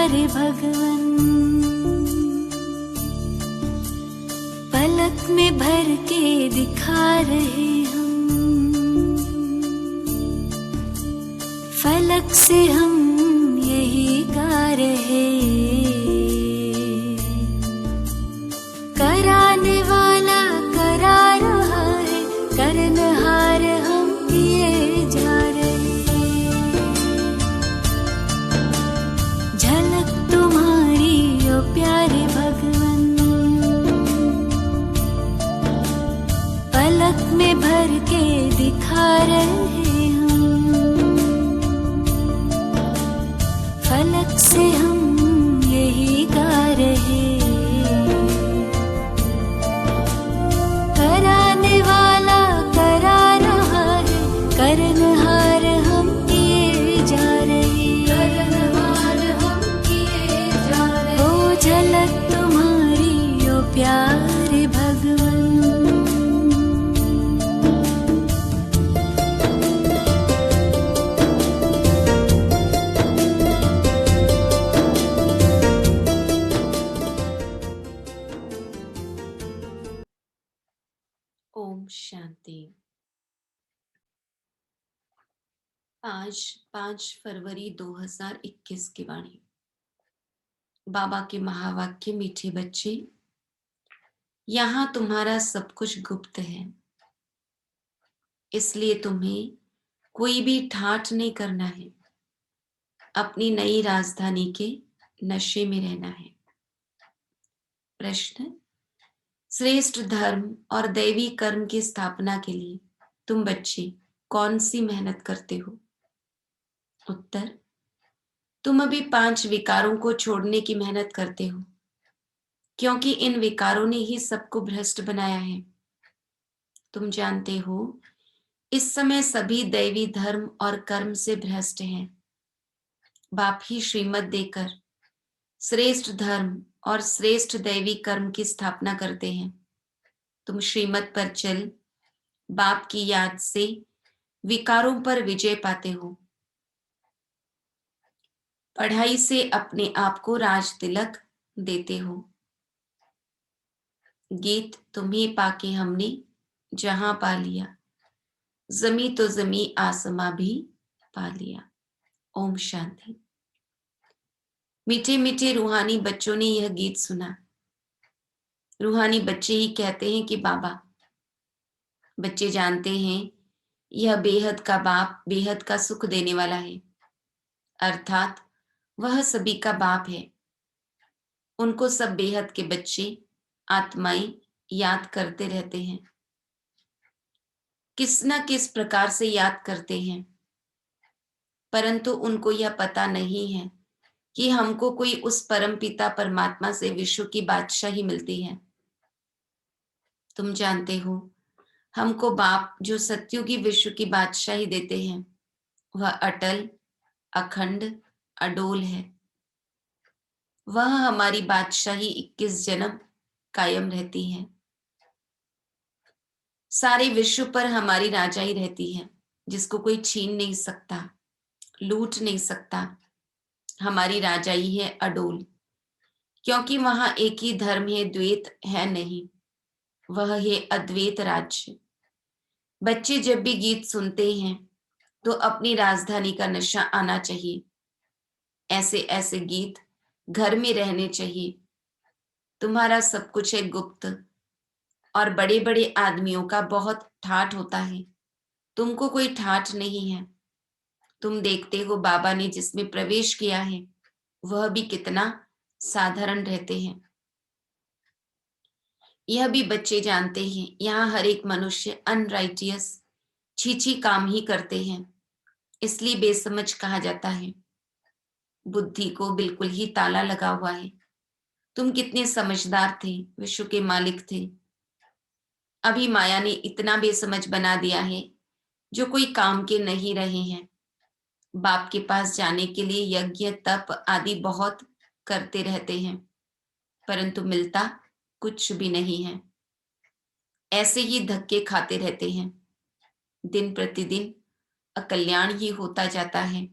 प्यारे भगवन, पलक में भर के दिखा रहे हम, फलक से हम यही गा रहे। कराने वाला करा रहा है, करनहार हम किए जा रहे। झलक तुम्हारी ओ प्यारे भगवन, पलक में भर के दिखा रहे हम, फलक से हम यही गा रहे। कराने वाला करा रहा है, करनहार हम किए जा रहे। करनहार हम किए जा रहे। ओ झलक तुम्हारी ओ प्यारे भगवन। ओम शांति। आज 5 फरवरी 2021 की वाणी। बाबा के महावाक्य। मीठे बच्चे, यहाँ तुम्हारा सब कुछ गुप्त है, इसलिए तुम्हें कोई भी ठाठ नहीं करना है। अपनी नई राजधानी के नशे में रहना है। प्रश्न: श्रेष्ठ धर्म और दैवी कर्म की स्थापना के लिए तुम बच्चे कौन सी मेहनत करते हो? उत्तर: तुम अभी 5 विकारों को छोड़ने की मेहनत करते हो, क्योंकि इन विकारों ने ही सबको भ्रष्ट बनाया है। तुम जानते हो, इस समय सभी दैवी धर्म और कर्म से भ्रष्ट हैं। बाप ही श्रीमत देकर श्रेष्ठ धर्म और श्रेष्ठ दैवी कर्म की स्थापना करते हैं। तुम श्रीमत पर चल बाप की याद से विकारों पर विजय पाते हो। पढ़ाई से अपने आप को राज तिलक देते हो। गीत: तुम्हें पाके हमने जहां पा लिया, जमी तो जमी आसमां भी पा लिया। ओम शांति। मीठे मीठे रूहानी बच्चों ने यह गीत सुना। रूहानी बच्चे ही कहते हैं कि बाबा, बच्चे जानते हैं यह बेहद का बाप बेहद का सुख देने वाला है, अर्थात वह सभी का बाप है। उनको सब बेहद के बच्चे आत्माएं याद करते रहते हैं। किस न किस प्रकार से याद करते हैं, परंतु उनको यह पता नहीं है कि हमको कोई उस परम पिता परमात्मा से विश्व की बादशाही मिलती है। तुम जानते हो, हमको बाप जो सत्युगी विश्व की बादशाही देते हैं, वह अटल, अखंड, अडोल है। वह हमारी बादशाही 21 जन्म कायम रहती है। सारे विश्व पर हमारी राजाई रहती है, जिसको कोई छीन नहीं सकता, लूट नहीं सकता। हमारी राजाई है अडोल, क्योंकि वहां एक ही धर्म है, द्वैत है नहीं। वह है अद्वैत राज्य। बच्चे जब भी गीत सुनते हैं तो अपनी राजधानी का नशा आना चाहिए। ऐसे ऐसे गीत घर में रहने चाहिए। तुम्हारा सब कुछ है गुप्त, और बड़े बड़े आदमियों का बहुत ठाठ होता है। तुमको कोई ठाठ नहीं है। तुम देखते हो बाबा ने जिसमें प्रवेश किया है, वह भी कितना साधारण रहते हैं। यह भी बच्चे जानते हैं, यहाँ हर एक मनुष्य अनराइटियस छीछी काम ही करते हैं, इसलिए बेसमझ कहा जाता है। बुद्धि को बिल्कुल ही ताला लगा हुआ है। तुम कितने समझदार थे, विश्व के मालिक थे। अभी माया ने इतना बेसमझ बना दिया है, जो कोई काम के नहीं रहे हैं। बाप के पास जाने के लिए यज्ञ तप आदि बहुत करते रहते हैं, परंतु मिलता कुछ भी नहीं है। ऐसे ही धक्के खाते रहते हैं। दिन प्रतिदिन अकल्याण ही होता जाता है।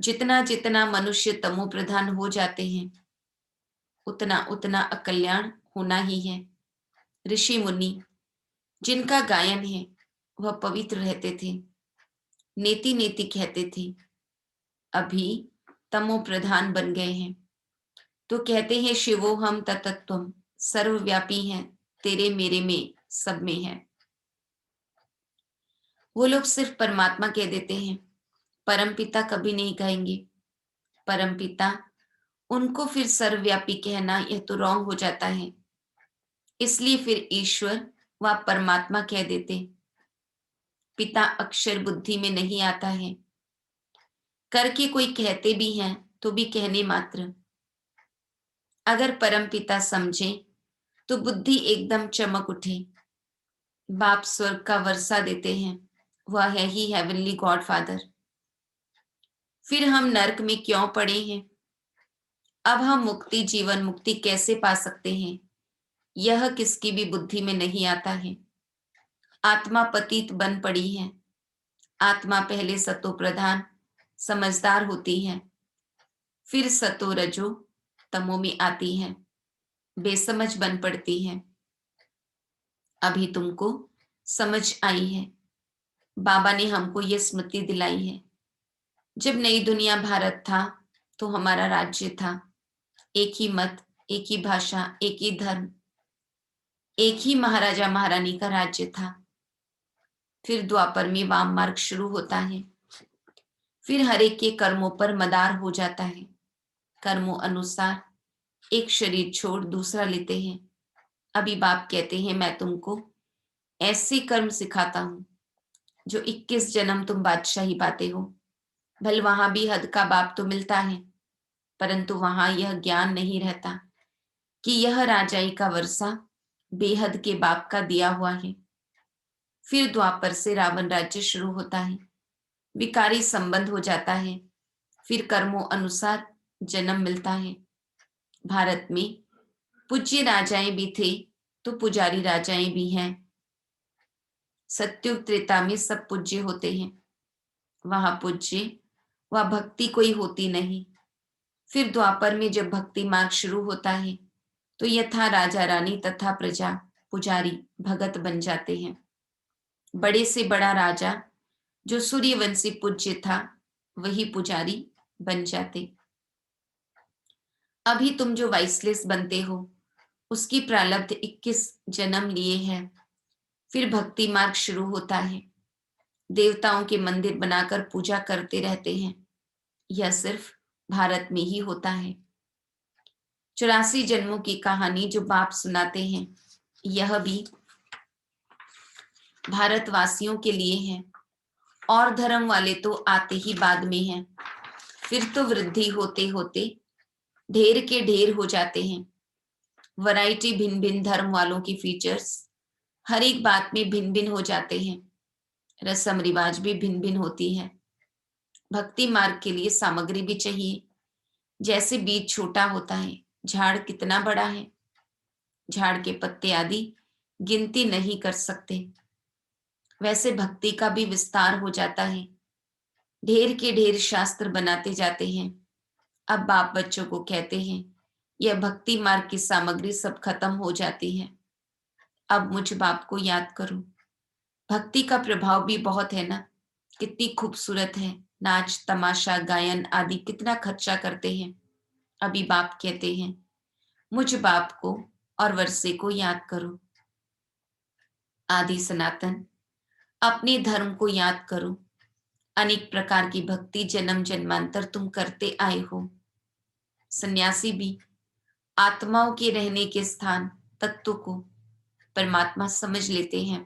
जितना जितना मनुष्य तमो प्रधान हो जाते हैं, उतना उतना अकल्याण होना ही है। ऋषि मुनि जिनका गायन है वह पवित्र रहते थे, नेति नेति कहते थे। अभी तमो प्रधान बन गए हैं तो कहते हैं शिवो हम ततत्वम, सर्वव्यापी हैं, तेरे मेरे में सब में है। वो लोग सिर्फ परमात्मा कह देते हैं, परमपिता कभी नहीं कहेंगे। परमपिता उनको फिर सर्वव्यापी कहना यह तो रॉन्ग हो जाता है, इसलिए फिर ईश्वर व परमात्मा कह देते। पिता अक्षर बुद्धि में नहीं आता है, करके कोई कहते भी हैं तो भी कहने मात्र। अगर परमपिता समझे तो बुद्धि एकदम चमक उठे। बाप स्वर्ग का वर्षा देते हैं, वह है ही हेवनली गॉड फादर। फिर हम नरक में क्यों पड़े हैं? अब हम मुक्ति, जीवन मुक्ति कैसे पा सकते हैं, यह किसकी भी बुद्धि में नहीं आता है। आत्मा पतित बन पड़ी है। आत्मा पहले सतो प्रधान समझदार होती है, फिर सतो रजो तमो में आती है, बेसमझ बन पड़ती है। अभी तुमको समझ आई है। बाबा ने हमको यह स्मृति दिलाई है। जब नई दुनिया भारत था तो हमारा राज्य था, एक ही मत, एक ही भाषा, एक ही धर्म, एक ही महाराजा महारानी का राज्य था। फिर द्वापर में वाम मार्ग शुरू होता है। फिर हर एक के कर्मों पर मदार हो जाता है। कर्मों अनुसार एक शरीर छोड़ दूसरा लेते हैं। अभी बाप कहते हैं मैं तुमको ऐसे कर्म सिखाता हूं जो 21 जन्म तुम बादशाही पाते हो। भले वहां भी हद का बाप तो मिलता है, परंतु वहां यह ज्ञान नहीं रहता कि यह राजाई का वर्षा बेहद के बाप का दिया हुआ है। फिर द्वापर से रावण राज्य शुरू होता है, विकारी संबंध हो जाता है। फिर कर्मों अनुसार जन्म मिलता है। भारत में पूज्य राजाएं भी थे तो पुजारी राजाएं भी हैं। सत्युग त्रेता में सब पूज्य होते हैं, वहां पूज्य व भक्ति कोई होती नहीं। फिर द्वापर में जब भक्ति मार्ग शुरू होता है तो यथा राजा रानी तथा प्रजा पुजारी भगत बन जाते हैं। बड़े से बड़ा राजा जो सूर्यवंशी पूज्य था वही पुजारी बन जाते। अभी तुम जो वाइसलेस बनते हो उसकी प्रारब्ध 21 जन्म लिए हैं। फिर भक्ति मार्ग शुरू होता है। देवताओं के मंदिर बनाकर पूजा करते रहते हैं। यह सिर्फ भारत में ही होता है। 84 जन्मों की कहानी जो बाप सुनाते हैं यह भी भारतवासियों के लिए है, और धर्म वाले तो आते ही बाद में हैं। फिर तो वृद्धि होते होते ढेर के ढेर हो जाते हैं। वैरायटी भिन्न भिन्न धर्म वालों की फीचर्स हर एक बात में भिन्न भिन्न हो जाते हैं। रस्म रिवाज भी भिन्न भिन्न होती है। भक्ति मार्ग के लिए सामग्री भी चाहिए। जैसे बीज छोटा होता है, झाड़ कितना बड़ा है, झाड़ के पत्ते आदि गिनती नहीं कर सकते। वैसे भक्ति का भी विस्तार हो जाता है। ढेर के ढेर शास्त्र बनाते जाते हैं। अब बाप बच्चों को कहते हैं यह भक्ति मार्ग की सामग्री सब खत्म हो जाती है। अब मुझ बाप को याद करो। भक्ति का प्रभाव भी बहुत है ना, कितनी खूबसूरत है। नाच तमाशा गायन आदि कितना खर्चा करते हैं। अभी बाप कहते हैं मुझ बाप को और वर्षे को याद करो। आदि सनातन अपने धर्म को याद करो। अनेक प्रकार की भक्ति जन्म जन्मांतर तुम करते आए हो। सन्यासी भी आत्माओं के रहने के स्थान तत्व को परमात्मा समझ लेते हैं।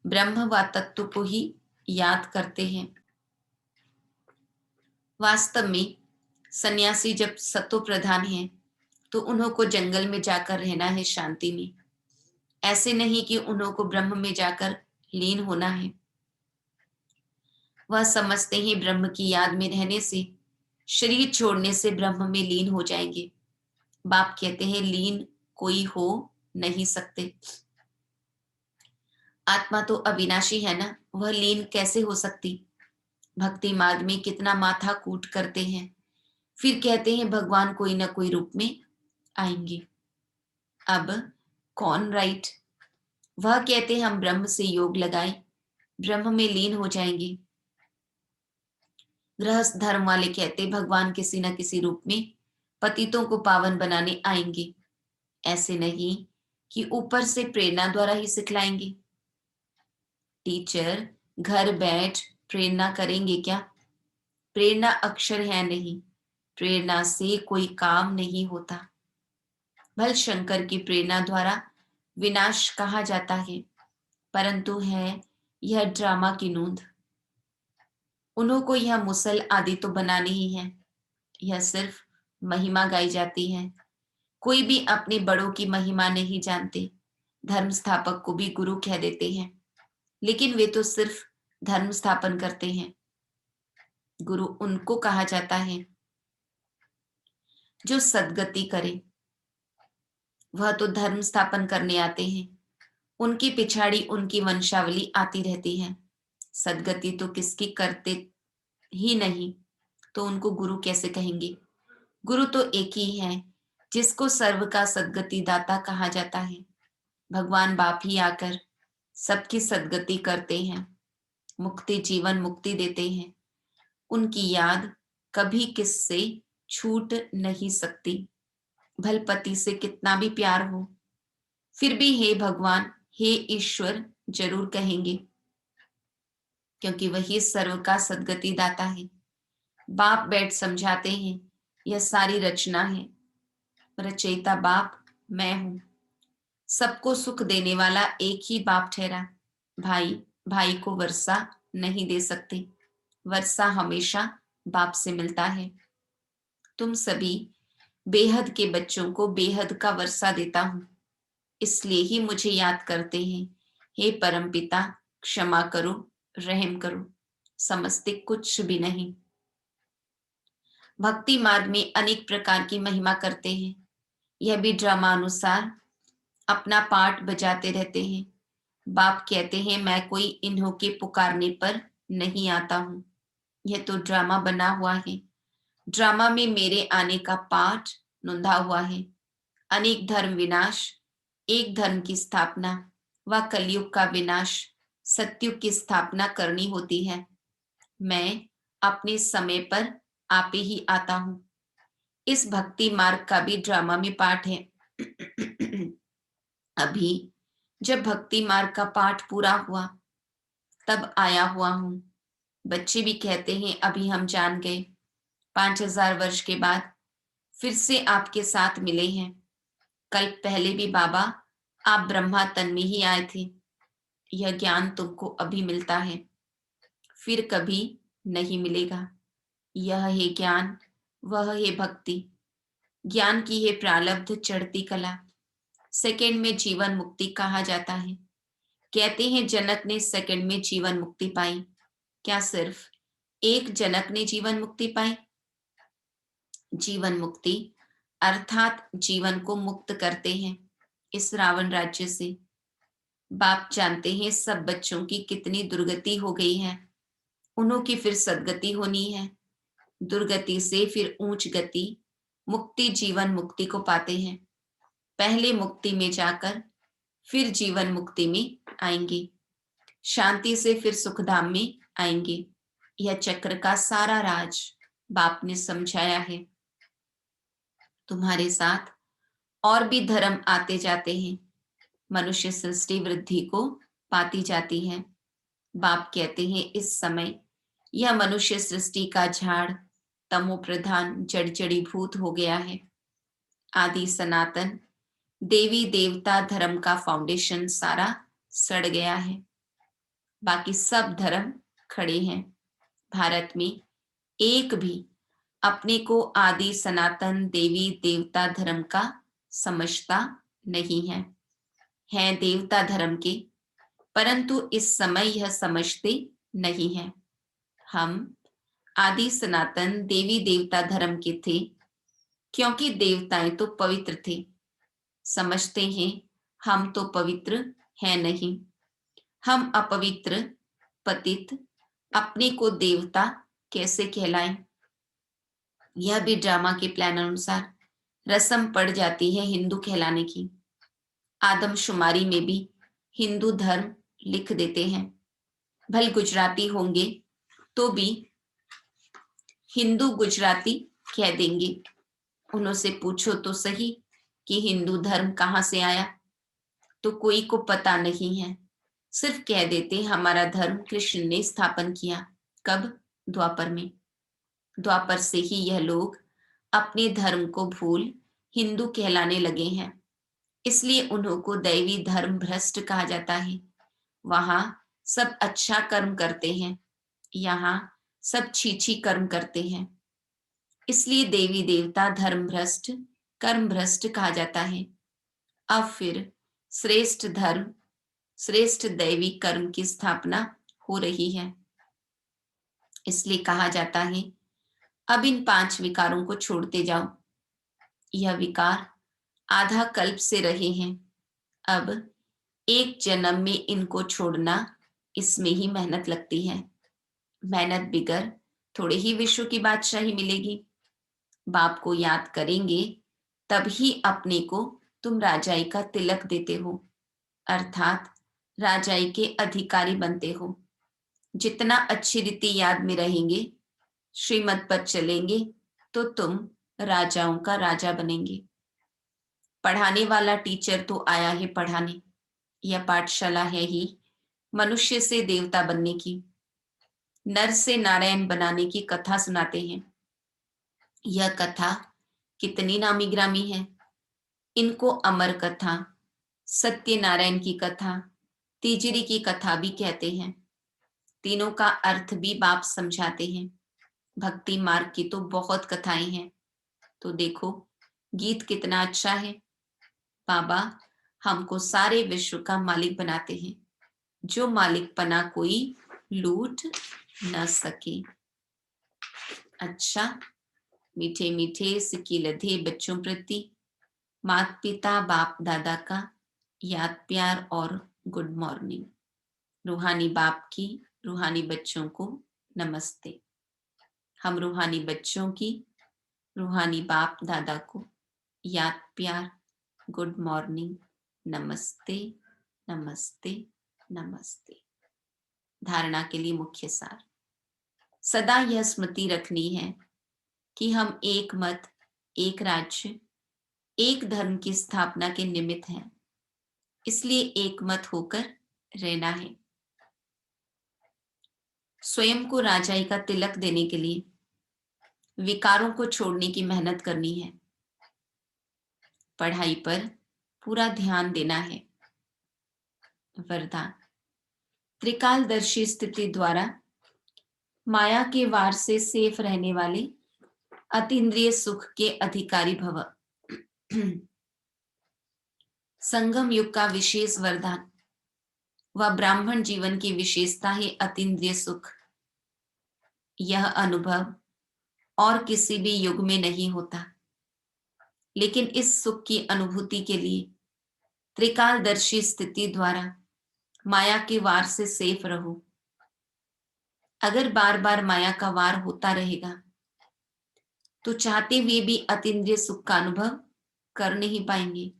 ब्रह्म व तत्व को ही याद करते हैं। वास्तव में सन्यासी जब सतो प्रधान है तो उन्हों को जंगल में जाकर रहना है शांति में। ऐसे नहीं कि उन्हों को ब्रह्म में जाकर लीन होना है। वह समझते हैं ब्रह्म की याद में रहने से, शरीर छोड़ने से ब्रह्म में लीन हो जाएंगे। बाप कहते हैं लीन कोई हो नहीं सकते। आत्मा तो अविनाशी है ना, वह लीन कैसे हो सकती। भक्ति मार्ग में कितना माथा कूट करते हैं, फिर कहते हैं भगवान कोई ना कोई रूप में आएंगे। अब कौन राइट? वह कहते हैं हम ब्रह्म से योग लगाए, ब्रह्म में लीन हो जाएंगे। गृहस्थ धर्म वाले कहते भगवान किसी न किसी रूप में पतितों को पावन बनाने आएंगे। ऐसे नहीं कि ऊपर से प्रेरणा द्वारा ही सिखलाएंगे। टीचर घर बैठ प्रेरणा करेंगे क्या? प्रेरणा अक्षर है नहीं, प्रेरणा से कोई काम नहीं होता। भल शंकर की प्रेरणा द्वारा विनाश कहा जाता है, परंतु है यह ड्रामा की नोंद। उन्हों को यह मुसल आदि तो बनानी ही है, यह सिर्फ महिमा गाई जाती है। कोई भी अपने बड़ों की महिमा नहीं जानते। धर्म स्थापक को भी गुरु कह देते हैं, लेकिन वे तो सिर्फ धर्म स्थापन करते हैं। गुरु उनको कहा जाता है जो सद्गति करे। वह तो धर्म स्थापन करने आते हैं, उनकी पिछाड़ी उनकी वंशावली आती रहती है। सद्गति तो किसकी करते ही नहीं, तो उनको गुरु कैसे कहेंगे? गुरु तो एक ही है जिसको सर्व का सद्गति दाता कहा जाता है। भगवान बाप ही आकर सबकी सद्गति करते हैं, मुक्ति जीवन मुक्ति देते हैं। उनकी याद कभी किससे छूट नहीं सकती। भल पति से कितना भी प्यार हो, फिर भी हे भगवान हे ईश्वर जरूर कहेंगे, क्योंकि वही सर्व का सद्गति दाता है। बाप बैठ समझाते हैं यह सारी रचना है, रचयिता बाप मैं हूं। सबको सुख देने वाला एक ही बाप ठहरा। भाई भाई को वर्षा नहीं दे सकते, वर्षा हमेशा बाप से मिलता है। तुम सभी बेहद के बच्चों को बेहद का वर्षा देता हूं, इसलिए ही मुझे याद करते हैं। हे परमपिता क्षमा करो, रहम करो, समझते कुछ भी नहीं। भक्ति मार्ग में अनेक प्रकार की महिमा करते हैं, यह भी ड्रामानुसार अपना पार्ट बजाते रहते हैं। बाप कहते हैं मैं कोई इन्हों के पुकारने पर नहीं आता हूं, यह तो ड्रामा बना हुआ है। ड्रामा में मेरे आने का पाठ नोंधा हुआ है। अनेक धर्म विनाश, एक धर्म की स्थापना व कलयुग का विनाश, सत्युग की स्थापना करनी होती है। मैं अपने समय पर आपे ही आता हूं। इस भक्ति मार्ग का भी ड्रामा में पाठ है। अभी जब भक्ति मार्ग का पाठ पूरा हुआ तब आया हुआ हूं। बच्चे भी कहते हैं अभी हम जान गए, 5000 वर्ष के बाद फिर से आपके साथ मिले हैं। कल पहले भी बाबा आप ब्रह्मा तन में ही आए थे। यह ज्ञान तुमको अभी मिलता है, फिर कभी नहीं मिलेगा। यह है ज्ञान, वह है भक्ति। ज्ञान की है प्रारब्ध चढ़ती कला। सेकंड में जीवन मुक्ति कहा जाता है। कहते हैं जनक ने सेकंड में जीवन मुक्ति पाई। क्या सिर्फ एक जनक ने जीवन मुक्ति पाई? जीवन मुक्ति अर्थात जीवन को मुक्त करते हैं इस रावण राज्य से। बाप जानते हैं सब बच्चों की कितनी दुर्गति हो गई है, उन्हों की फिर सद्गति होनी है। दुर्गति से फिर ऊंच गति, मुक्ति जीवन मुक्ति को पाते हैं। पहले मुक्ति में जाकर फिर जीवन मुक्ति में आएंगे, शांति से फिर सुखधाम में आएंगे। यह चक्र का सारा राज बाप ने समझाया है। तुम्हारे साथ और भी धर्म आते जाते हैं, मनुष्य सृष्टि वृद्धि को पाती जाती है। बाप कहते हैं इस समय यह मनुष्य सृष्टि का झाड़ तमो प्रधान जड़जड़ीभूत हो गया है। आदि सनातन देवी देवता धर्म का फाउंडेशन सारा सड़ गया है, बाकी सब धर्म खड़े हैं। भारत में एक भी अपने को आदि सनातन देवी देवता धर्म का समझता नहीं है। हैं देवता धर्म के, परंतु इस समय यह समझते नहीं है। हम आदि सनातन देवी देवता धर्म के थे, क्योंकि देवताएं तो पवित्र थे। समझते हैं हम तो पवित्र हैं नहीं, हम अपवित्र, पतित, अपने को देवता कैसे कहलाएं, यह भी ड्रामा के प्लान अनुसार रस्म पड़ जाती है हिंदू कहलाने की। आदमशुमारी में भी हिंदू धर्म लिख देते हैं। भले गुजराती होंगे तो भी हिंदू गुजराती कह देंगे। उनसे पूछो तो सही कि हिंदू धर्म कहाँ से आया, तो कोई को पता नहीं है। सिर्फ कह देते हमारा धर्म कृष्ण ने स्थापन किया। कब? द्वापर में। द्वापर से ही यह लोग अपने धर्म को भूल हिंदू कहलाने लगे हैं। इसलिए उन्हों को दैवी धर्म भ्रष्ट कहा जाता है। वहां सब अच्छा कर्म करते हैं, यहाँ सब छीछी कर्म करते हैं। इसलिए देवी देवता धर्म भ्रष्ट कर्म भ्रष्ट कहा जाता है। अब फिर श्रेष्ठ धर्म श्रेष्ठ दैवी कर्म की स्थापना हो रही है। इसलिए कहा जाता है अब इन 5 विकारों को छोड़ते जाओ। यह विकार आधा कल्प से रहे हैं, अब एक जन्म में इनको छोड़ना, इसमें ही मेहनत लगती है। मेहनत बिगर थोड़े ही विश्व की बादशाही मिलेगी। बाप को याद करेंगे तभी अपने को तुम राजाई का तिलक देते हो, अर्थात राजाई के अधिकारी बनते हो। जितना अच्छी रीति याद में रहेंगे, श्रीमत पर चलेंगे, तो तुम राजाओं का राजा बनेंगे। पढ़ाने वाला टीचर तो आया है पढ़ाने। यह पाठशाला है ही मनुष्य से देवता बनने की, नर से नारायण बनाने की कथा सुनाते हैं। यह कथा कितनी नामी ग्रामी है। इनको अमर कथा, सत्यनारायण की कथा, तीजरी की कथा भी कहते हैं। तीनों का अर्थ भी बाप समझाते हैं। भक्ति मार्ग की तो बहुत कथाएं हैं। तो देखो गीत कितना अच्छा है। बाबा हमको सारे विश्व का मालिक बनाते हैं, जो मालिकपना कोई लूट न सके। अच्छा, मीठे मीठे सिक्की लधे बच्चों प्रति माता पिता बाप दादा का याद प्यार और गुड मॉर्निंग। रूहानी बाप की रूहानी बच्चों को नमस्ते। हम रूहानी बच्चों की रूहानी बाप दादा को याद प्यार गुड मॉर्निंग, नमस्ते नमस्ते नमस्ते। धारणा के लिए मुख्य सार, सदा यह स्मृति रखनी है कि हम एक मत, एक राज्य, एक धर्म की स्थापना के निमित्त हैं। इसलिए एक मत होकर रहना है। स्वयं को राजाई का तिलक देने के लिए विकारों को छोड़ने की मेहनत करनी है। पढ़ाई पर पूरा ध्यान देना है। वरदान, त्रिकालदर्शी स्थिति द्वारा माया के वार से सेफ रहने वाले अतीन्द्रिय सुख के अधिकारी भव। संगम युग का विशेष वरदान व ब्राह्मण जीवन की विशेषता है अतीन्द्रिय सुख। यह अनुभव और किसी भी युग में नहीं होता, लेकिन इस सुख की अनुभूति के लिए त्रिकालदर्शी स्थिति द्वारा माया के वार से सेफ रहो। अगर बार बार माया का वार होता रहेगा तो चाहते हुए भी अतीन्द्रिय सुख का अनुभव कर नहीं पाएंगे।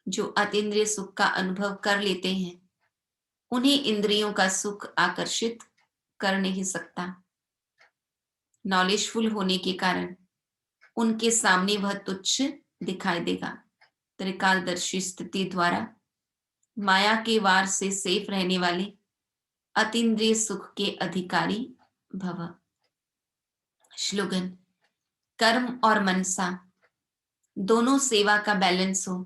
जो अतीन्द्रिय सुख का अनुभव कर लेते हैं उन्हें इंद्रियों का सुख आकर्षित कर नहीं सकता। नॉलेजफुल होने के कारण उनके सामने वह तुच्छ दिखाई देगा। त्रिकालदर्शी स्थिति द्वारा माया के वार से सेफ रहने वाले अतीन्द्रिय सुख के अधिकारी भव। श्लोगन, कर्म और मनसा दोनों सेवा का बैलेंस हो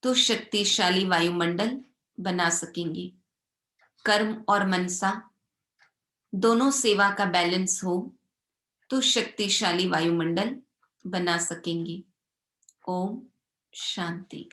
तो शक्तिशाली वायुमंडल बना सकेंगे। कर्म और मनसा दोनों सेवा का बैलेंस हो तो शक्तिशाली वायुमंडल बना सकेंगे। ओम शांति।